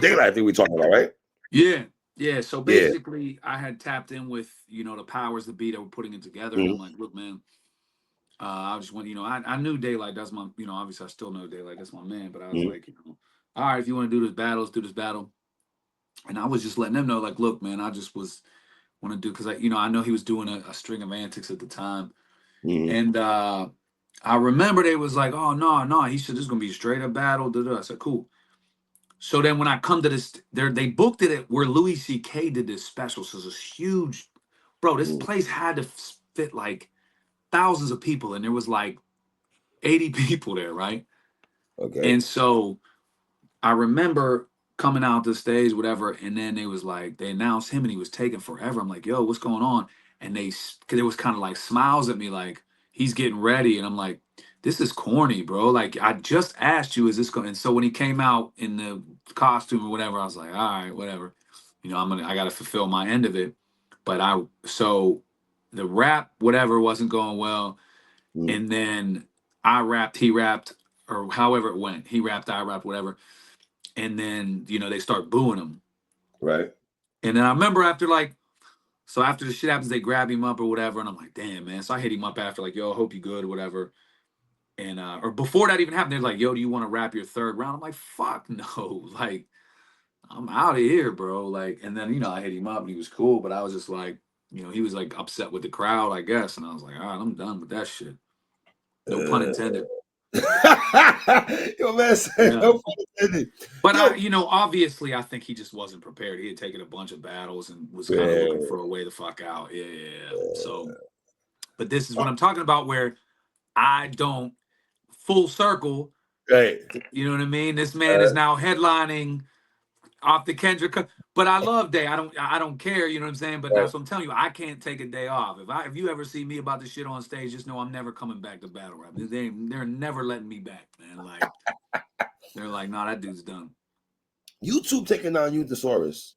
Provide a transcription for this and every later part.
Daylight, I think we're talking about, right? Yeah. Yeah. So Yeah. basically, I had tapped in with, the powers that be that were putting it together. And I'm Mm-hmm. like, look, man, I just went, I knew Daylight. That's my, obviously I still know Daylight. That's my man. But I was Mm-hmm. like, all right, if you want to do this battle, let's do this battle. And I was just letting them know, like, look, man, I just want to do, because I know he was doing a string of antics at the time. Mm-hmm. And I remember they was like, oh, no, he said this is going to be a straight up battle. Da, da. I said, cool. So then when I come to this, they booked it at where Louis C.K. did this special. So it's this huge, bro, this Mm-hmm. place had to fit like thousands of people. And there was like 80 people there, right? Okay. And so I remember coming out the stage, whatever, and then they announced him and he was taking forever. I'm like, yo, what's going on? And cause it was kind of like smiles at me, like he's getting ready. And I'm like, this is corny, bro. Like I just asked you, is this going? And so when he came out in the costume or whatever, I was like, all right, whatever. I got to fulfill my end of it. But so the rap, whatever, wasn't going well. Mm-hmm. And then I rapped, he rapped, or however it went. He rapped, I rapped, whatever. And then, they start booing him. Right. And then I remember after the shit happens, they grab him up or whatever. And I'm like, damn, man. So I hit him up after, like, yo, I hope you good or whatever. And, or before that even happened, they're like, yo, do you want to rap your third round? I'm like, fuck no. Like, I'm out of here, bro. Like, and then, I hit him up and he was cool. But I was just like, he was like upset with the crowd, I guess. And I was like, all right, I'm done with that shit. No pun Uh, intended. Yo, man, said Yeah. no pun intended. But Yo, obviously, I think he just wasn't prepared. He had taken a bunch of battles and was kind of looking man. for a way the fuck out. Yeah, yeah, yeah. So, but this is what I'm talking about, where I don't full circle. Right. You know what I mean? This man is now headlining off the Kendrick. But I love Day. I don't care. You know what I'm saying? But Right. that's what I'm telling you. I can't take a day off. If you ever see me about this shit on stage, just know I'm never coming back to battle rap. They're never letting me back, man. Like they're like, nah, that dude's done. YouTube taking down Thesaurus.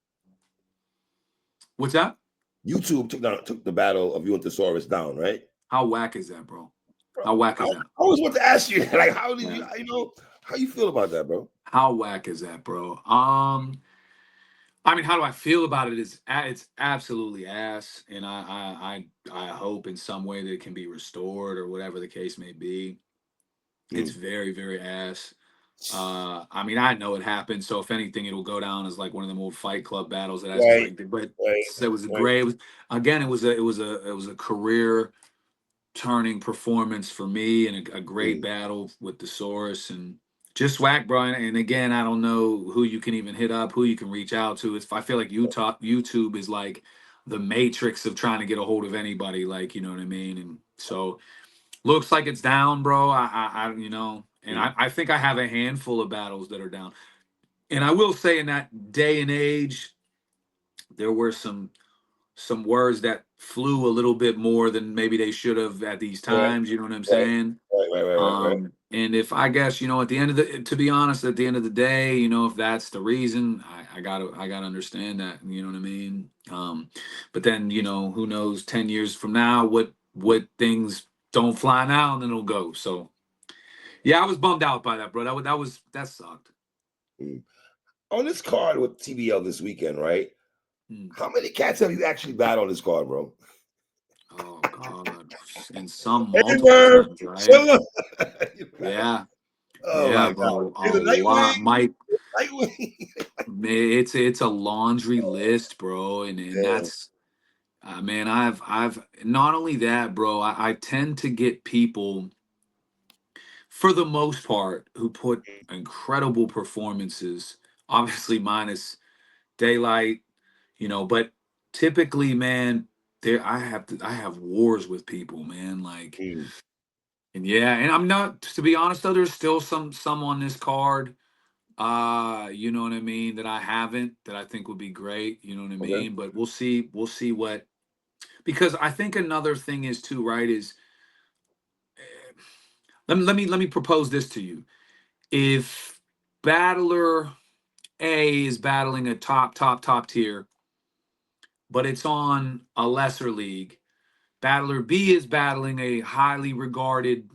What's that? YouTube took the battle of Thesaurus down, right? How whack is that, bro? Bro, How whack I is that? always want to ask you, like, how did Yeah. how you feel about that, bro? How whack is that, bro? I mean, how do I feel about it? It's absolutely ass, and I hope in some way that it can be restored or whatever the case may be. It's very very ass. I mean, I know it happened, so if anything, it'll go down as like one of the old Fight Club battles that has just Right, like, but right, it was a right. great. Again, it was a career turning performance for me and a great battle with the source and just whack, bro. And again, I don't know who you can even hit up, who you can reach out to. I feel like YouTube is like the matrix of trying to get a hold of anybody, like, you know what I mean? And so looks like it's down, bro. And I think I have a handful of battles that are down. And I will say in that day and age, there were some words that flew a little bit more than maybe they should have at these Right, times. You know what I'm right, saying? right. And if I guess, at the end of to be honest, at the end of the day, if that's the reason, I gotta understand that. You know what I mean? But then, who knows? 10 years from now, what things don't fly now, and then it'll go. So yeah, I was bummed out by that, bro. That sucked. Mm. On this card with TBL this weekend, right? Mm. How many cats have you actually battled on this card, bro? Oh God, and some Hey, multiple man. times, right? Chill. Yeah. Oh Yeah, my God. bro. Is A it lot. Nightwing? Mike, Nightwing. it's a laundry list, bro. And Damn. that's man, I've not only that, bro, I tend to get people for the most part who put incredible performances, obviously minus daylight, but typically, man, I have wars with people, man. Like, Mm. and yeah, and I'm not, to be honest though, there's still some on this card. You know what I mean, that I haven't, that I think would be great, you know what I Okay. mean? But we'll see what, because I think another thing is too, right, is let me propose this to you. If battler A is battling a top tier, but it's on a lesser league, battler B is battling a highly regarded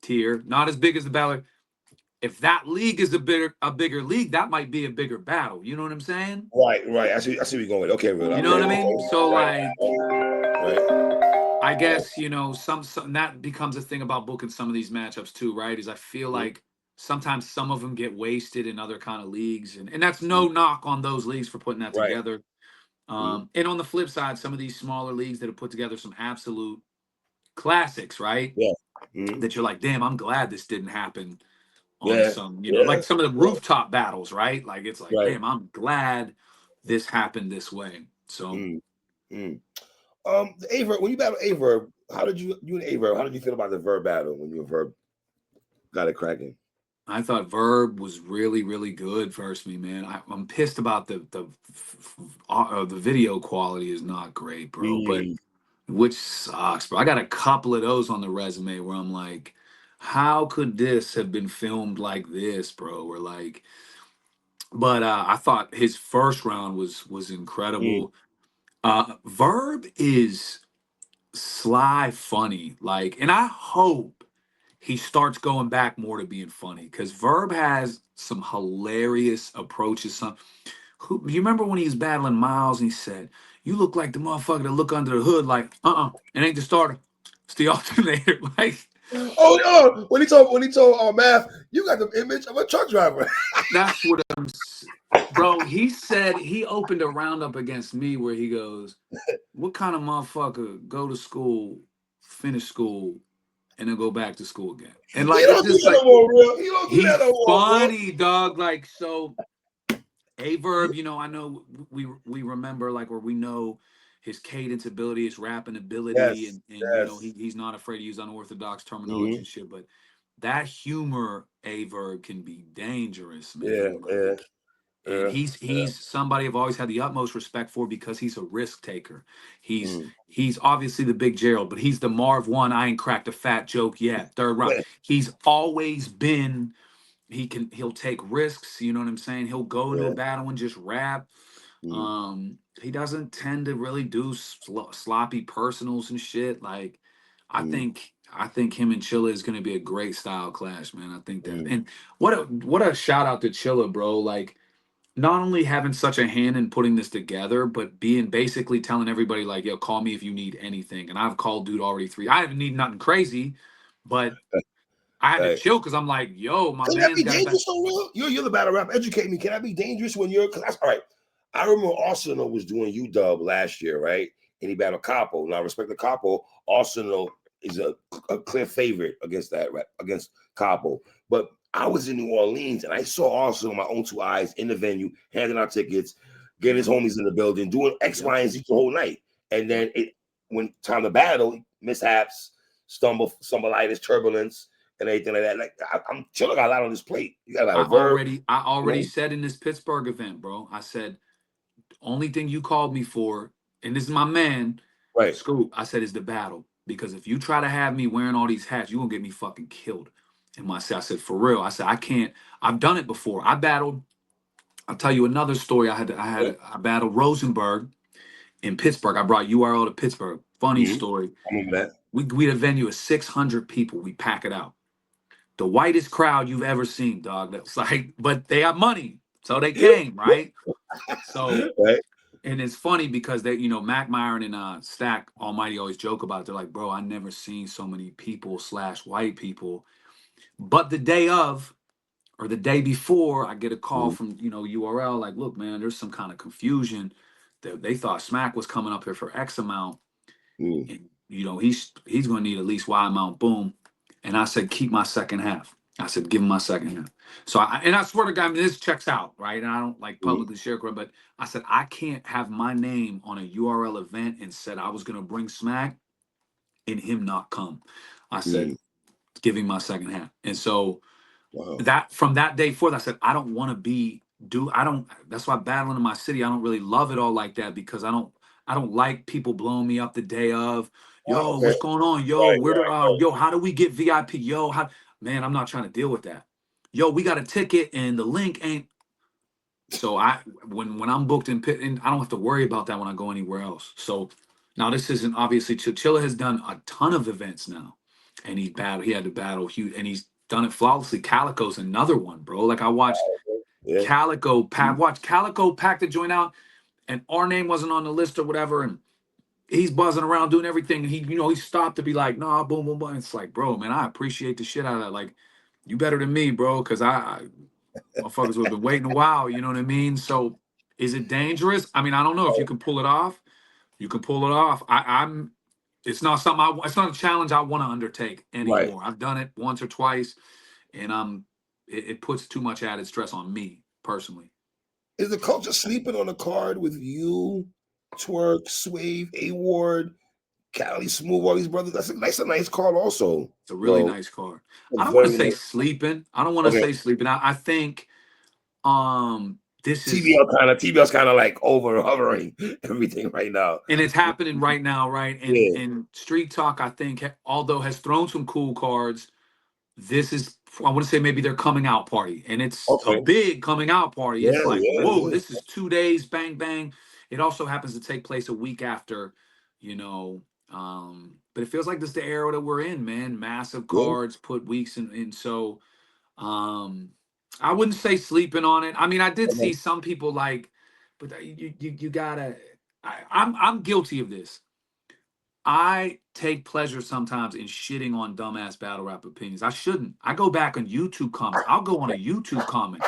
tier, not as big as the battler. if that league is a bigger league, that might be a bigger battle. You know what I'm saying? Right. I see where you're going with. Okay, Will. You Okay. know what I Okay. mean? So Right. like, Right. I Right. guess, some that becomes a thing about booking some of these matchups too, right? Is I feel Mm, like sometimes some of them get wasted in other kind of leagues, and that's mm, no knock on those leagues for putting that right. together. Mm, And on the flip side, some of these smaller leagues that have put together some absolute classics, right? yeah. Mm, That you're like, damn, I'm glad this didn't happen on yeah. some, Yeah. like some of the Yeah. rooftop battles, right? Like it's like, Right. damn, I'm glad this happened this way. So Mm, mm. The Averb, when you battle Averb, you and Averb, how did you feel about the Verb battle when you and Verb got it cracking? I thought Verb was really, really good versus me, man. I'm pissed about the video quality is not great, bro. But Mm, which sucks, bro. I got a couple of those on the resume where I'm like, how could this have been filmed like this, bro? Or like, but I thought his first round was mm, incredible. Verb is sly funny, like, and I hope he starts going back more to being funny because Verb has some hilarious approaches. You remember when he was battling Miles and he said, "You look like the motherfucker that look under the hood, like, it ain't the starter, it's the alternator." Like, oh no! When he told Math, you got the image of a truck driver. that's what bro. He said he opened a roundup against me where he goes, "What kind of motherfucker go to school, finish school, and then go back to school again?" And He like, it's don't do just that no like, more, real. He don't do that he's no more, bro. funny, dog. Like, so Averb, I know we remember like, or we know his cadence ability, his rapping ability, Yes, and yes. he's not afraid to use unorthodox terminology Mm-hmm. and shit. But that humor, Averb, can be dangerous, Yeah, man. yeah, Like, and yeah, yeah. he's somebody I've always had the utmost respect for because he's a risk taker. He's Mm. he's obviously the big Gerald, but he's the Marv one. I ain't cracked a fat joke yet. Third round. He's always been he'll take risks, you know what I'm saying? He'll go into a Yeah. battle and just rap. Mm, He doesn't tend to really do sloppy personals and shit. Like, mm, I think him and Chilla is going to be a great style clash, man. I think that. mm. And what a shout out to Chilla, bro. Like, not only having such a hand in putting this together, but being basically telling everybody like, "Yo, call me if you need anything." And I've called dude already three. I haven't need nothing crazy, but I had to Right. chill because I'm like, "Yo, my Can that man's be got a back." dangerous though, real? You're the battle rap. Educate me. Can that be dangerous when you're? Because that's all right. I remember Arsenal was doing UW last year, right? And he battled Capo. Now, respect the Capo. Arsenal is a clear favorite against that against Capo. But I was in New Orleans and I saw Arsenal with my own two eyes in the venue, handing out tickets, getting his Yeah. homies in the building, doing X, Yep. Y, and Z the whole night. And Yep. then when time to battle, mishaps, stumbleitis, turbulence and anything like that. Like I'm chilling, got a lot on this plate. You got a lot of Verb, I you already know? said in this Pittsburgh event, bro. I said only thing you called me for, and this is my man, Right. Scoop. I said is the battle because if you try to have me wearing all these hats, you gonna get me fucking killed. And I said for real. I said I can't. I've done it before. I battled. I'll tell you another story. I battled Rosenberg in Pittsburgh. I brought URL to Pittsburgh. Funny Mm-hmm. story. I remember that. We had a venue of 600 people. We pack it out. The whitest crowd you've ever seen, dog. That's like, but they got money, so they came, right? So, Right. and it's funny because they, Mac Myron and Stack Almighty always joke about it. They're like, bro, I never seen so many people slash white people. But the day of or the day before, I get a call Mm, from URL like, look, man, there's some kind of confusion. They thought Smack was coming up here for X amount, mm, and he's going to need at least Y amount. Boom. And I said, keep my second half. I said, give him my second half. So I swear to God, I mean, this checks out, right? And I don't like mm, publicly share credit, but I said I can't have my name on a URL event and said I was going to bring Smack and him not come. I said, mm. give him my second half. And so Wow. that from that day forth, I said I don't want to be do I don't. That's why battling in my city, I don't really love it all like that because I don't like people blowing me up the day of. Wow. Yo, Okay. what's going on? Yo, Right. where do Right. yo, how do we get VIP? Yo, how man, I'm not trying to deal with that. Yo, we got a ticket and the link ain't so when I'm booked in pit and I don't have to worry about that when I go anywhere else. So now this isn't obviously Chilla has done a ton of events now. And he had to battle Hugh and he's done it flawlessly. Calico's another one, bro. Like I watched Yeah. watch Calico pack the joint out, and our name wasn't on the list or whatever, and he's buzzing around doing everything, and he stopped to be like, nah, boom, boom, boom. It's like, bro, man, I appreciate the shit out of that. Like, you better than me, bro, because I motherfuckers would have been waiting a while. You know what I mean? So, is it dangerous? I mean, I don't know if you can pull it off. You can pull it off. I'm. It's not something. It's not a challenge I want to undertake Right. anymore. I've done it once or twice, and it puts too much added stress on me personally. Is the culture sleeping on the card with you, Twerk, Swave, A Ward, Cali Smooth, all these brothers? That's a nice card also. It's a really Yo, nice card. I a don't want to very say nice. sleeping. I don't want to Okay. say sleeping. I think this is, TBL's kind of like over hovering everything right now. and it's happening right now, right? Yeah. And Street Talk, I think, although has thrown some cool cards, this is, I want to say, maybe their coming out party, and it's a Okay. big coming out party. It's Yeah, like, yeah, whoa, yeah. this is 2 days, bang bang. It also happens to take place a week after, you know. But it feels like this is the era that we're in, man. Massive Yeah. cards, put weeks in, and so I wouldn't say sleeping on it. I mean, I did Okay. see some people like, but you gotta. I'm guilty of this. I take pleasure sometimes in shitting on dumbass battle rap opinions. I shouldn't. I go back on YouTube comments. I'll go on a YouTube comment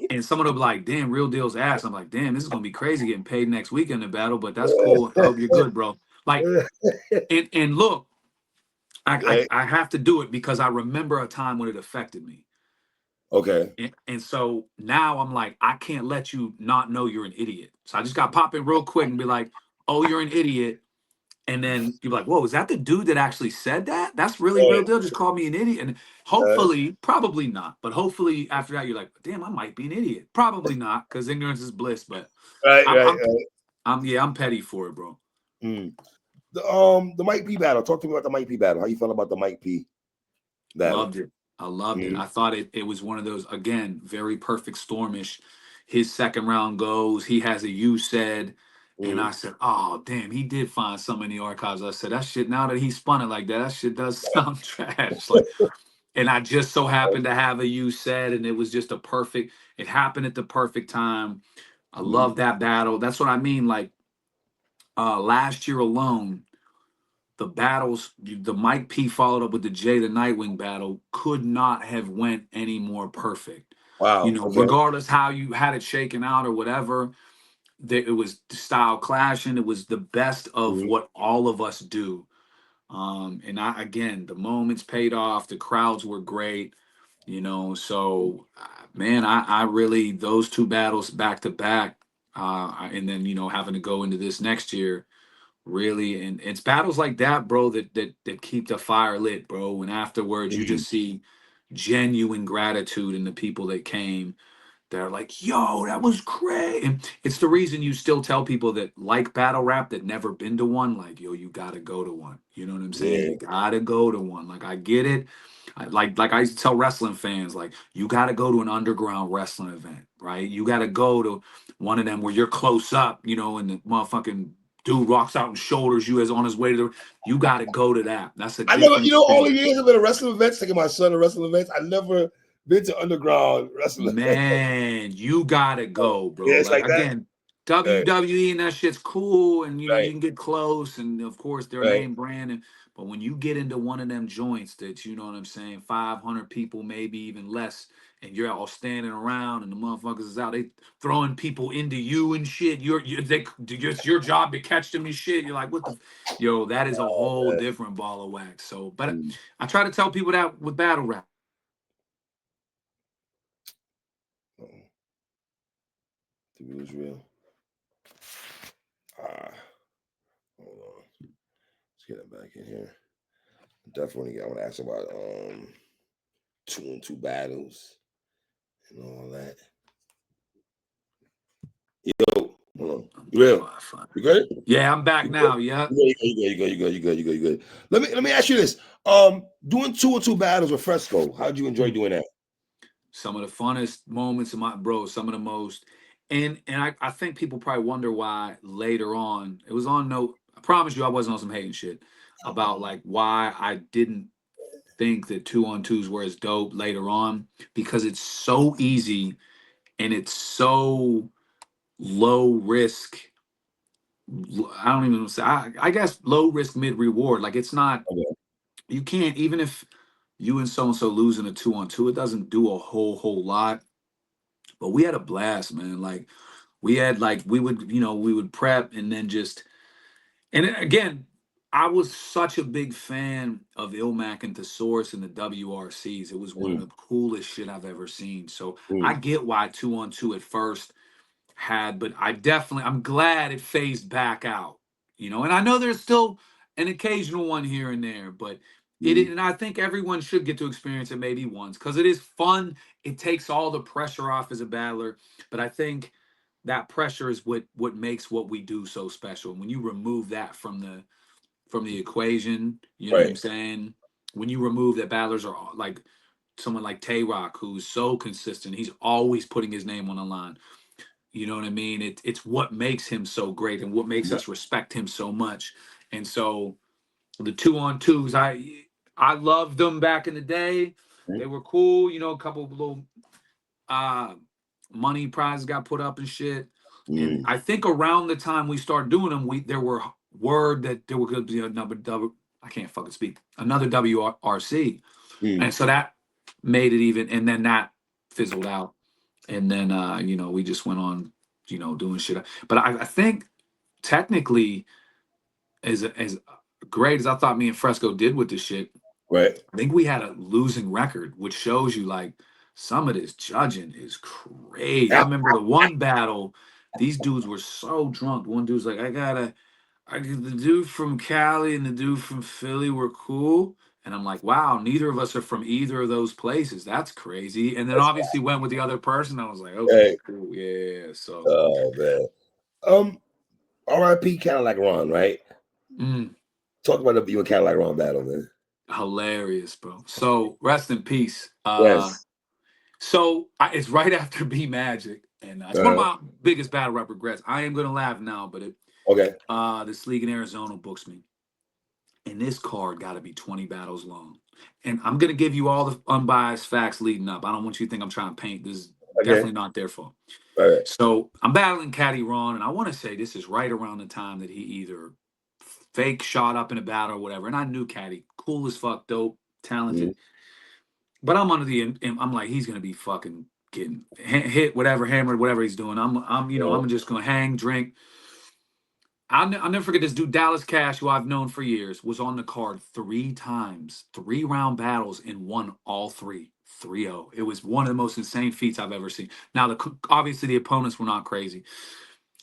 and someone will be like, damn, Real Deal's ass. I'm like, damn, this is gonna be crazy getting paid next week in the battle, but that's cool. I hope you're good, bro. Like, and look, Right. I have to do it because I remember a time when it affected me. Okay. And so now I'm like, I can't let you not know you're an idiot. So I just got to pop in real quick and be like, oh, you're an idiot. And then you're like, whoa, is that the dude that actually said that? That's really Real Right. deal. Just called me an idiot. And Uh, hopefully, probably not. But hopefully after that, you're like, damn, I might be an idiot. Probably not, because ignorance is bliss. But right. I'm, Right. I'm, Right. I'm petty for it, bro. Mm. The Mike P battle. Talk to me about the Mike P battle. How you feel about the Mike P battle? Loved it. I loved it. Mm. I thought it was one of those, again, very perfect stormish. His second round goes, he has a you said, and I Mm. said, oh damn, he did find some in the archives. I said, that shit, now that he spun it like that, that shit does sound trash. Like, and I just so happened to have a you said, and it was just a perfect, it happened at the perfect time. I Mm. love that battle. That's what I mean. Like last year alone, the battles, the Mike P followed up with the Jay the Nightwing battle could not have went any more perfect. You Wow. know, Okay. regardless how you had it shaken out or whatever, it was style clashing. It was the best of Mm. what all of us do. And I, again, the moments paid off. The crowds were great. You know, so man, I really, those two battles back to back, and then having to go into this next year really, and it's battles like that, bro, that keep the fire lit, bro, and afterwards you Mm. just see genuine gratitude in the people that came. They're like, yo, that was great. And it's the reason you still tell people that like battle rap that never been to one, like, yo, you gotta go to one. You know what I'm saying? Yeah. You gotta go to one. Like, I get it. Like I used to tell wrestling fans, like, you gotta go to an underground wrestling event, right? You gotta go to one of them where you're close up, and the motherfucking dude rocks out and shoulders you as on his way to the. You gotta go to that. That's a I never, different all the experience. years I've been at wrestling events, taking my son to wrestling events. I never been to underground wrestling events. Man, you gotta go, bro. Yeah, it's Like like that. again, Right. WWE and that shit's cool, and you Right. can get close, and of course they're a Right. name brand. But when you get into one of them joints that you know what I'm saying, 500 people, maybe even less, and you're all standing around, and the motherfuckers is out, they throwing people into you and shit. It's your job to catch them and shit. You're like, what the, yo, that is a whole Yeah. different ball of wax. So, but Mm. I try to tell people that with battle rap. The real is real. Ah, hold on. Let's get it back in here. Definitely, I want to ask about 2-on-2 battles and all that. Yo, hold on. You real? Fine. You good? Yeah, I'm back You good? now. Yeah. You good. Let me ask you this. Doing 2-on-2 battles with Fresco, how'd you enjoy doing that? Some of the funnest moments of my bro, some of the most, and I think people probably wonder why later on it was on no. I promise you, I wasn't on some hating shit about like why I didn't think that 2-on-2s were as dope later on because it's so easy and it's so low risk. I don't even say, I guess low risk, mid reward. Like it's not, Okay. you can't, even if you and so losing a 2-on-2, it doesn't do a whole lot. But we had a blast, man. Like we had like, we would prep and then just, and again, I was such a big fan of Ilmac and Thesaurus and the WRCs. It was one of Mm, the coolest shit I've ever seen. So I mm, get why 2-on-2 at first had, but I'm glad it phased back out, and I know there's still an occasional one here and there, but mm. and I think everyone should get to experience it maybe once because it is fun. It takes all the pressure off as a battler, but I think that pressure is what makes what we do so special. When you remove that from the equation, you know what I'm Right. saying? When you remove that battlers are like someone like Tay Rock, who's so consistent, he's always putting his name on the line. You know what I mean? It's what makes him so great and what makes Right. us respect him so much. And so the 2-on-2s, I loved them back in the day. Mm, They were cool. A couple of little uh money prizes got put up and shit. And mm, I think around the time we started doing them, there were word that there were going to be I can't fucking speak, another WRC. mm. And so that made it even, and then that fizzled out. And then we just went on, doing shit. But I think technically, as great as I thought me and Fresco did with this shit, Right. I think we had a losing record, which shows you like some of this judging is crazy. I remember the one battle, these dudes were so drunk. One dude's like, the dude from Cali and the dude from Philly were cool. And I'm like, wow, neither of us are from either of those places. That's crazy. And then That's obviously went with the other person. I was like, okay, right. cool. Yeah. So Oh man. R.I.P. Cadillac Ron, right? mm, Talk about you and Cadillac Ron battle, man. hilarious, bro. So rest in peace. Yes. It's right after B Magic. And it's one of Uh, my biggest battle rap regrets. I am gonna laugh now, but okay. this league in Arizona books me. And this card got to be 20 battles long. And I'm going to give you all the unbiased facts leading up. I don't want you to think I'm trying to paint. This is Okay. definitely not their fault. All right. So I'm battling Caddy Ron, and I want to say this is right around the time that he either fake shot up in a battle or whatever. And I knew Caddy, cool as fuck, dope, Mm, talented. But I'm under I'm like, he's going to be fucking getting hit, whatever, hammered, whatever he's doing. I'm just going to hang, drink. I'll never forget this dude, Dallas Cash, who I've known for years, was on the card 3 times, 3-round battles, and won all three. 3-0. It was one of the most insane feats I've ever seen. Now, obviously the opponents were not crazy.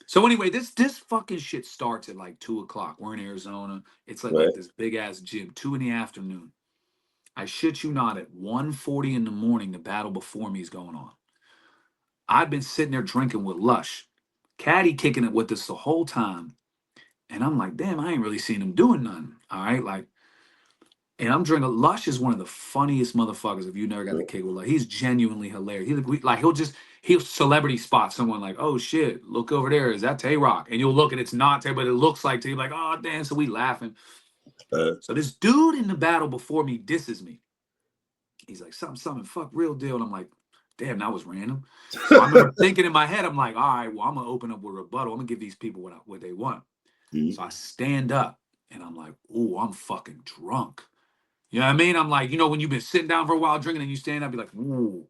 So anyway, this fucking shit starts at like 2 o'clock. We're in Arizona. It's like right. this big ass gym, 2 in the afternoon. I shit you not, at 1:40 in the morning, the battle before me is going on. I've been sitting there drinking with Lush, Caddy kicking it with us the whole time. And I'm like, damn, I ain't really seen him doing nothing. All right. Like, and I'm drinking. Lush is one of the funniest motherfuckers. If you never got to Mm, kick with Lush, he's genuinely hilarious. He'll celebrity spot someone like, oh shit, look over there. Is that Tay Rock? And you'll look and it's not Tay, but it looks like Tay. Like, oh damn. So we laughing. uh, So this dude in the battle before me disses me. He's like, something, fuck, real deal. And I'm like, damn, that was random. So I remember thinking in my head, I'm like, all right, well, I'm gonna open up with a rebuttal. I'm gonna give these people what they want. mm, So I stand up and I'm like, oh, I'm fucking drunk. You know what I mean? I'm like, when you've been sitting down for a while drinking and you stand up, you're like, ooh.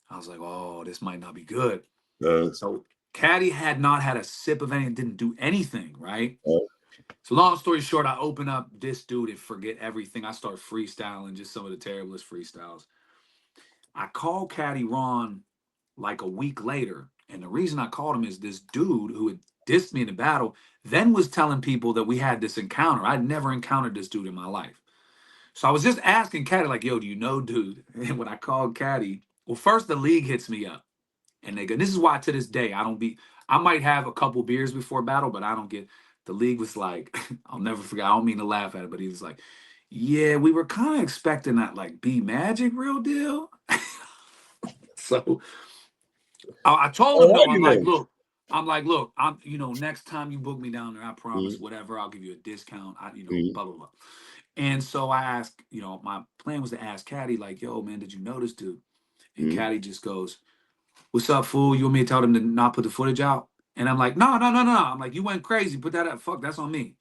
I was like, oh, this might not be good. uh, So Caddy had not had a sip of anything, didn't do anything, right? uh, So long story short, I open up this dude and forget everything. I start freestyling, just some of the terriblest freestyles. I call Caddy Ron like a week later. And the reason I called him is this dude who had dissed me in the battle then was telling people that we had this encounter. I'd never encountered this dude in my life. So I was just asking Caddy, like, yo, do you know dude? And when I called Caddy, well, first the league hits me up. And they go, this is why to this day I might have a couple beers before battle, but I don't get, the league was like, I'll never forget, I don't mean to laugh at it, but he was like, yeah, we were kind of expecting that like B Magic real deal. So I told him oh, though, you know. look, next time you book me down there, I promise, Mm, whatever, I'll give you a discount. mm, Blah blah blah. And so I asked, my plan was to ask Caddy, like, yo, man, did you notice, dude? And Mm-hmm. Caddy just goes, what's up, fool? You want me to tell them to not put the footage out? And I'm like, no, no, no, no. I'm like, you went crazy. Put that up. Fuck, that's on me.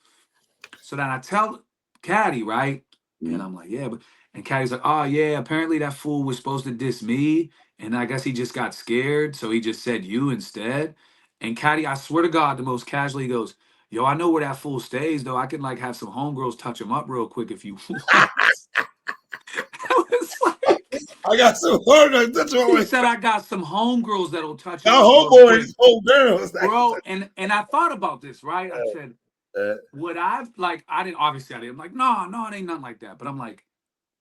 So then I tell Caddy, right? And Mm-hmm. I'm like, yeah, but and Caddy's like, oh yeah, apparently that fool was supposed to diss me. And I guess he just got scared. So he just said you instead. And Caddy, I swear to God, the most casually goes, yo, I know where that fool stays, though. I can like have some homegirls touch him up real quick if you want. I was like, I got some hard. That's he what said, I got some homegirls that'll touch him y'all up real quick. homeboys, home girls. Bro, and I thought about this, right? I Uh, said, uh, would I like I didn't obviously I didn't. I'm like, no, no, it ain't nothing like that. But I'm like,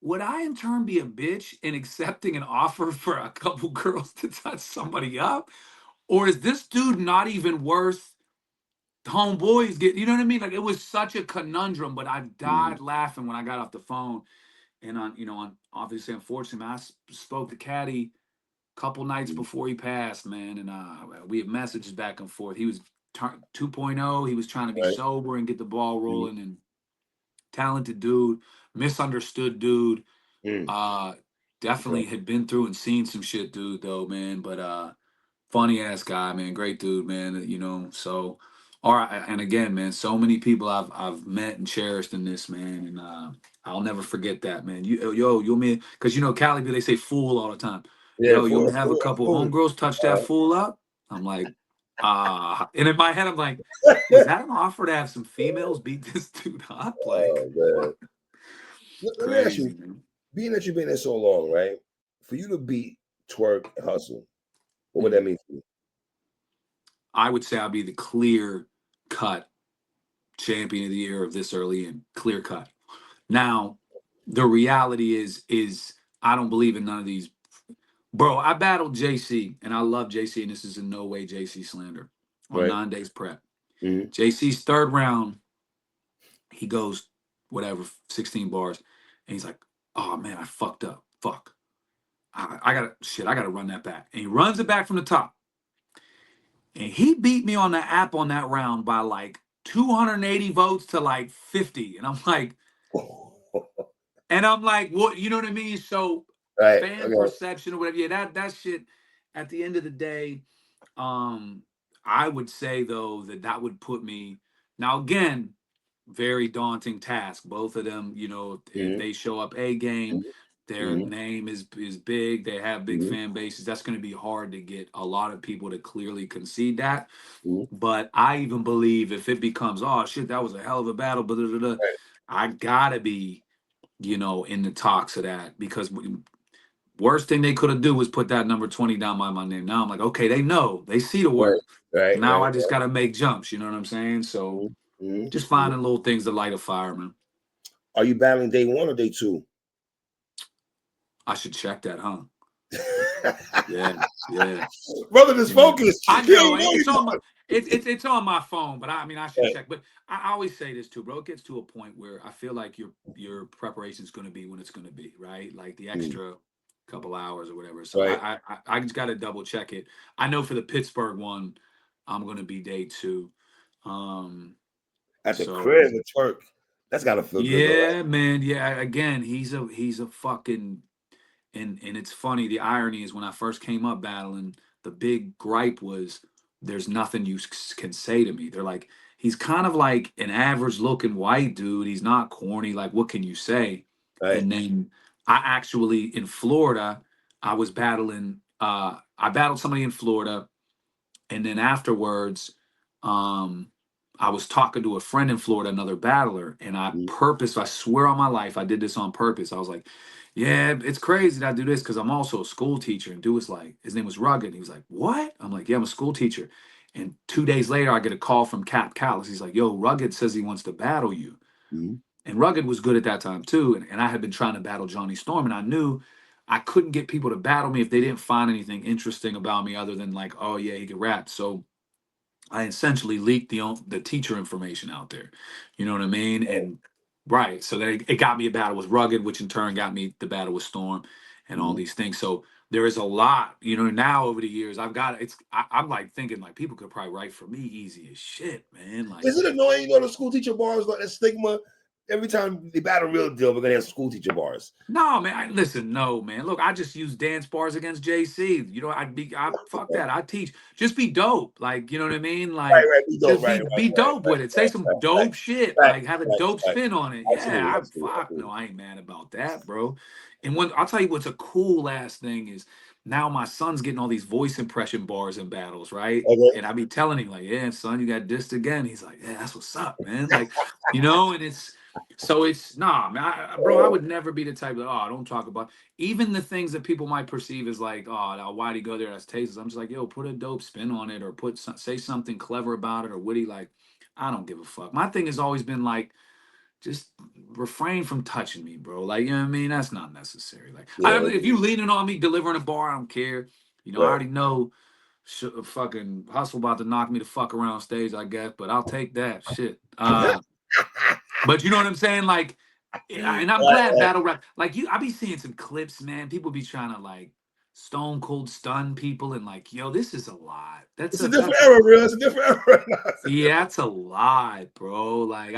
would I in turn be a bitch in accepting an offer for a couple girls to touch somebody up? Or is this dude not even worth homeboys get, you know what I mean? Like it was such a conundrum, but I mm, died laughing when I got off the phone. And on obviously unfortunately, I spoke to Caddy couple nights mm, before he passed, man, and we had messages back and forth. He was 2.0. He was trying to be right. sober and get the ball Mm, rolling, and talented dude, misunderstood dude. mm, Uh, right. definitely had been through and seen some shit, dude, though, man. But funny ass guy, man. Great dude, man. So. All right, and again, man, so many people I've met and cherished in this, man, and I'll never forget that, man. You mean because Cali, they say fool all the time. Yeah, Yo, you want me to have a couple food. homegirls touch that fool up? I'm like, and in my head, I'm like, was that an offer to have some females beat this dude up? Like, Oh man. what? Let me ask Crazy, you, man. being that you've been there so long, right? For you to beat twerk and hustle, what would that Mhm. mean for you? I would say I'll be the clear cut champion of the year of this early in, clear cut. Now, the reality is I don't believe in none of these. Bro, I battled JC, and I love JC, and this is in no way JC slander on Right? 9 days prep. Mm-hmm. JC's third round, he goes whatever 16 bars, and he's like, "Oh man, I fucked up. Fuck, I gotta shit. I gotta run that back." And he runs it back from the top, and he beat me on the app on that round by like 280 votes to like 50, and I'm like, what? You know what I mean? So Right. fan Okay. perception or whatever. Yeah, that shit. At the end of the day, um, I would say though that would put me now again. Very daunting task. Both of them, if Mm-hmm. they show up A game, their Mm-hmm. name is big. They have big Mm-hmm. fan bases. That's going to be hard to get a lot of people to clearly concede that. Mm-hmm. But I even believe if it becomes, oh shit, that was a hell of a battle, blah, blah, blah, blah, Right. I gotta be, in the talks of that because worst thing they could have do was put that number 20 down by my name. Now I'm like, okay, they know, they see the Right. work. Right. Now Right. I just gotta make jumps. You know what I'm saying? So Mm-hmm. just Mm-hmm. finding little things to light a fire, man. Are you battling day one or day two? I should check that, huh? Yeah, yeah, Brother, this yeah. focus. I You know don't know it's you on my it's on my phone, but I mean I should right. check. But I always say this too, bro. It gets to a point where I feel like your preparation is going to be when it's going to be, right? Like the Mm, extra couple hours or whatever. So right. I just got to double check it. I know for the Pittsburgh one, I'm going to be day two. Um, At the so crib with twerk. That's gotta feel good though, right? yeah, man. Yeah, again, he's a fucking and it's funny. The irony is when I first came up battling, the big gripe was there's nothing you can say to me. They're like, he's kind of like an average looking white dude. He's not corny. Like, what can you say? Right. And then I actually in Florida, I was battling. I battled somebody in Florida, and then afterwards, um, I was talking to a friend in Florida, another battler, and Mm, I swear on my life, I did this on purpose. I was like, yeah, it's crazy that I do this because I'm also a school teacher. And dude was like, his name was Rugged. He was like, what? I'm like, yeah, I'm a school teacher. And 2 days later, I get a call from Cap Callis. He's like, yo, Rugged says he wants to battle you. mm, And Rugged was good at that time too. And I had been trying to battle Johnny Storm, and I knew I couldn't get people to battle me if they didn't find anything interesting about me other than like, oh yeah, he could rap. So I essentially leaked the teacher information out there. You know what I mean? And right, so then it got me a battle with Rugged, which in turn got me the battle with Storm, and all mm. these things. So there is a lot, now over the years I've got it's. I'm like thinking like people could probably write for me easy as shit, man. Like Is it annoying, the school teacher bars like that stigma? every time they battle Real Deal, we're gonna have school teacher bars. No, man. Listen, no, man. Look, I just use dance bars against JC. You know, I fuck that. I teach. Just be dope. Like, you know what I mean? Like, Right, be dope, just right, be dope with it. Say some dope shit. Like, have a dope spin on it. Yeah, I fuck. No, I ain't mad about that, bro. And when I'll tell you what's a cool ass thing is now my son's getting all these voice impression bars in battles, right? Okay. And I be telling him, like, yeah, son, you got dissed again. He's like, yeah, that's what's up, man. Like, you know, and it's so it's nah, man, bro. I would never be the type of don't talk about even the things that people might perceive as like why'd he go there? That's tasteless. I'm just like yo, put a dope spin on it or say something clever about it or witty. Like I don't give a fuck. My thing has always been like just refrain from touching me, bro. Like you know what I mean? That's not necessary. Like if you leaning on me delivering a bar, I don't care. You know, I already know. Fucking Hustle about to knock me the fuck around stage, I guess, but I'll take that shit. But you know what I'm saying? Like, and I'm glad battle rap. Like I be seeing some clips, man. People be trying to like stone cold stun people and like, yo, this is a lot. It's a different era, real. It's a different era. Yeah, that's a lot, bro. Like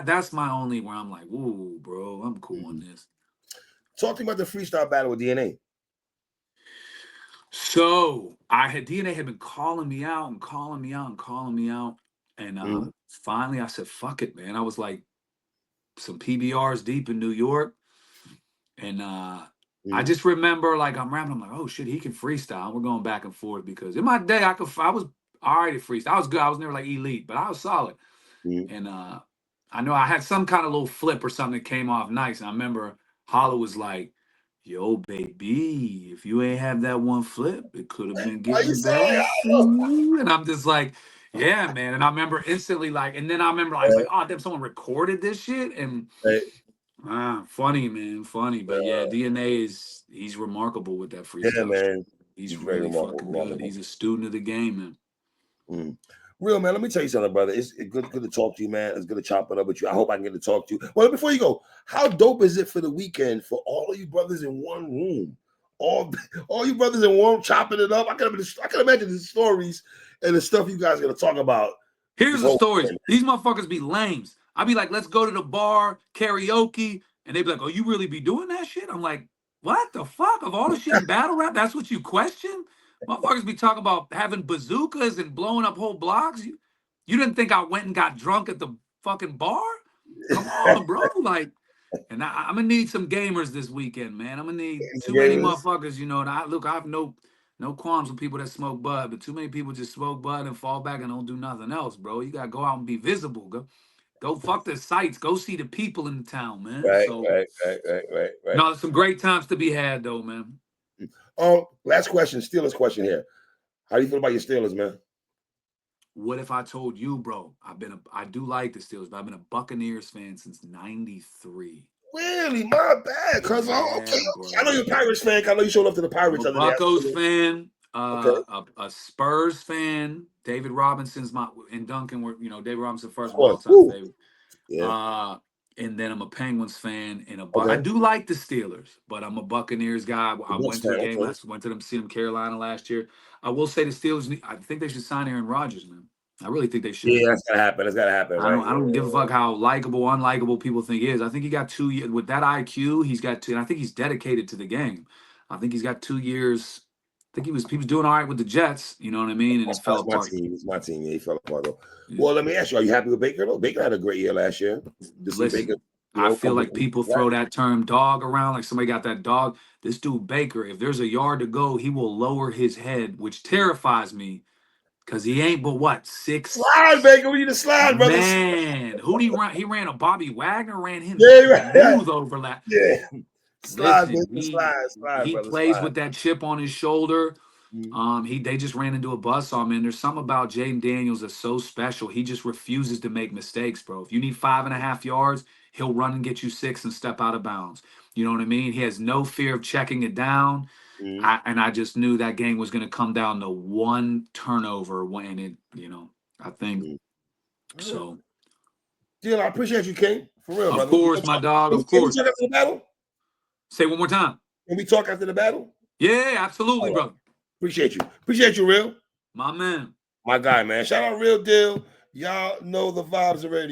that's my only where I'm like, ooh, bro, I'm cool on this. Talk to me about the freestyle battle with DNA. So DNA had been calling me out and calling me out and calling me out. And finally I said, fuck it, man. I was like some PBRs deep in New York. And I just remember like I'm rapping, I'm like, oh shit, he can freestyle. We're going back and forth because in my day I was all right at freestyle. I was good. I was never like elite, but I was solid. And I know I had some kind of little flip or something that came off nice. And I remember Hollow was like, yo, baby, if you ain't have that one flip, it could have been getting better. And I'm just like, yeah, man. And I remember instantly like, and then I remember I was like, oh, damn, someone recorded this shit. And funny, man, funny. But yeah, DNA he's remarkable with that freestyle. Yeah, man. He's really fucking good. He's a student of the game, man. Real, man, let me tell you something, brother. It's good to talk to you, man. It's good to chop it up with you. I hope I can get to talk to you. Well, before you go, how dope is it for the weekend for all of you brothers in one room? All you brothers in one chopping it up. I can imagine the stories and the stuff you guys are gonna talk about. Here's the stories. These motherfuckers be lames. I be like, let's go to the bar, karaoke, and they be like, oh, you really be doing that shit? I'm like, what the fuck? Of all the shit in battle rap, that's what you question? Motherfuckers be talking about having bazookas and blowing up whole blocks. You didn't think I went and got drunk at the fucking bar? Come on, bro. Like, and I'm gonna need some gamers this weekend, man. I'm gonna need too many motherfuckers, you know. And I have no qualms with people that smoke bud, but too many people just smoke bud and fall back and don't do nothing else, bro. You gotta go out and be visible. Go fuck the sights. Go see the people in the town, man. Right. No, there's some great times to be had, though, man. Last question, Steelers question here. How do you feel about your Steelers, man? What if I told you, bro? I do like the Steelers, but I've been a Buccaneers fan since '93. Really? My bad, cuz okay. I know you're a Pirates fan. I know you showed up to the Pirates. I'm a Buccos fan. A Spurs fan. David Robinson's and Duncan were, David Robinson first all-time favorite. Yeah. And then I'm a Penguins fan and I do like the Steelers, but I'm a Buccaneers guy. I went to a game last. Went to them see them Carolina last year. I will say the Steelers. I think they should sign Aaron Rodgers, man. I really think they should. Yeah, that's gotta happen. That's gotta happen. I don't give a fuck how likable, unlikable people think he is. I think he got 2 years with that IQ. He's got 2, and I think he's dedicated to the game. I think he's got 2 years. I think he was doing all right with the Jets. You know what I mean? And it fell apart. It's my team. Yeah, he fell apart though. Yeah. Well, let me ask you: are you happy with Baker though? Baker had a great year last year. Listen, Baker, I feel like people throw that term "dog" around like somebody got that dog. This dude Baker, if there's a yard to go, he will lower his head, which terrifies me. Cause he ain't but what 6. Slide, Baker. We need to slide, brother. Man, who'd he run? He ran a Bobby Wagner, ran him smooth overlap. Yeah, slide, Listen, slide. He brother, plays slide. with that chip on his shoulder. They just ran into a buzzsaw, man. There's something about Jaden Daniels that's so special. He just refuses to make mistakes, bro. If you need 5.5 yards, he'll run and get you 6 and step out of bounds. You know what I mean? He has no fear of checking it down. I just knew that game was going to come down to one turnover when it, I think so. Deal, I appreciate you, King. For real, brother. Of course, my dog. Of course. Can we talk after the battle? Say one more time. Can we talk after the battle? Yeah, absolutely, brother. Appreciate you, Real. My man. My guy, man. Shout out Real Deal. Y'all know the vibes already.